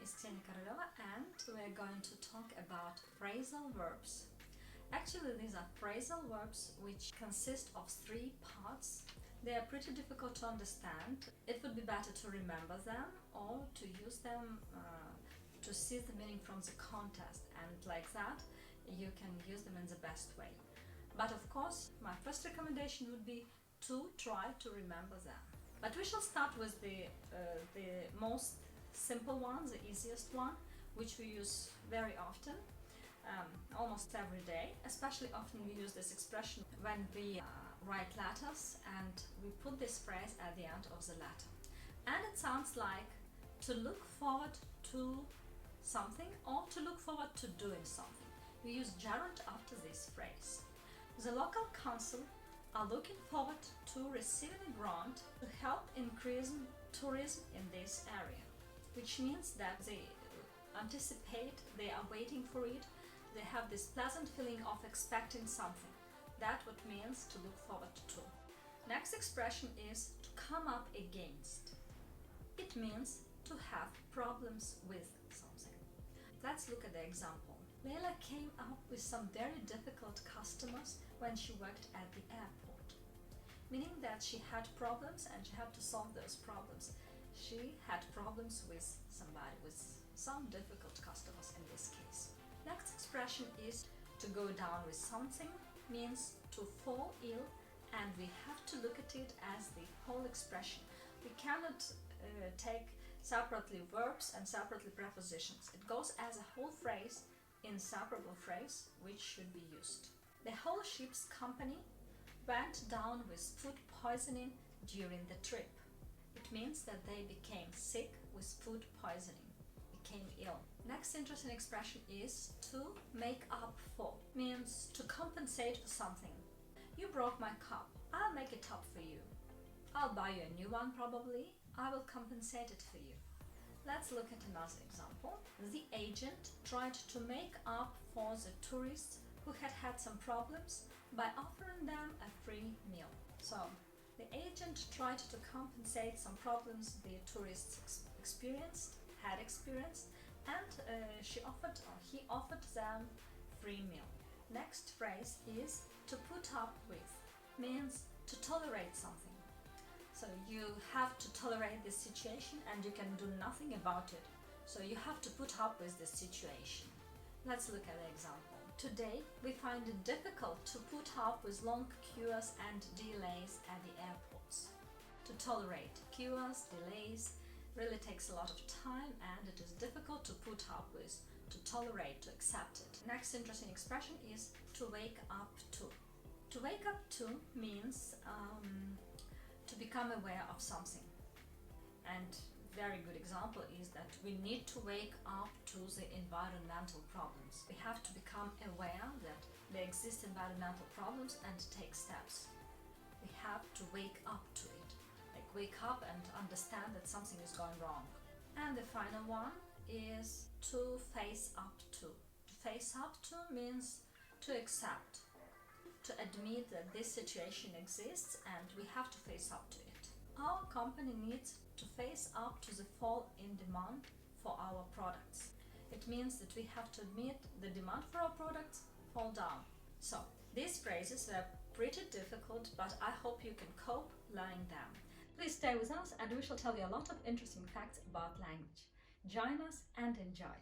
is Ksenia Koroleva and we're going to talk about phrasal verbs. Actually, these are phrasal verbs which consist of 3 parts. They are pretty difficult to understand. It would be better to remember them or to use them to see the meaning from the context, and like that you can use them in the best way. But of course, my first recommendation would be to try to remember them. But we shall start with the most simple one, the easiest one, which we use very often, almost every day. Especially often we use this expression when we write letters and we put this phrase at the end of the letter. And it sounds like to look forward to something or to look forward to doing something. We use gerund after this phrase. The local council are looking forward to receiving a grant to help increase tourism in this area, which means that they anticipate, they are waiting for it, they have this pleasant feeling of expecting something. That's what means to look forward to. Next expression is to come up against. It means to have problems with something. Let's look at the example. Leila came up with some very difficult customers when she worked at the airport, meaning that she had problems and she had to solve those problems. She had problems with somebody, with some difficult customers in this case. Next expression is to go down with something, means to fall ill, and we have to look at it as the whole expression. We cannot take separately verbs and separately prepositions. It goes as a whole phrase, inseparable phrase, which should be used. The whole ship's company went down with food poisoning during the trip. It means that they became sick with food poisoning, became ill. Next interesting expression is to make up for, means to compensate for something. You broke my cup, I'll make it up for you. I'll buy you a new one probably, I will compensate it for you. Let's look at another example. The agent tried to make up for the tourists who had had some problems by offering them a free meal. So, the agent tried to compensate some problems the tourists had experienced, and he offered them free meal. Next phrase is to put up with, means to tolerate something. So you have to tolerate this situation and you can do nothing about it. So you have to put up with this situation. Let's look at the example. Today we find it difficult to put up with long queues and delays at the airports. To tolerate queues, delays really takes a lot of time and it is difficult to put up with, to tolerate, to accept it. Next interesting expression is to wake up to. To wake up to means to become aware of something. And very good example is that we need to wake up to the environmental problems. We have to become aware that there exist environmental problems and take steps. We have to wake up to it. Like wake up and understand that something is going wrong. And the final one is to face up to. To face up to means to accept, to admit that this situation exists and we have to face up to it. Our company needs to face up to the fall in demand for our products. It means that we have to admit the demand for our products fall down. So, these phrases were pretty difficult, but I hope you can cope learning them. Please stay with us and we shall tell you a lot of interesting facts about language. Join us and enjoy!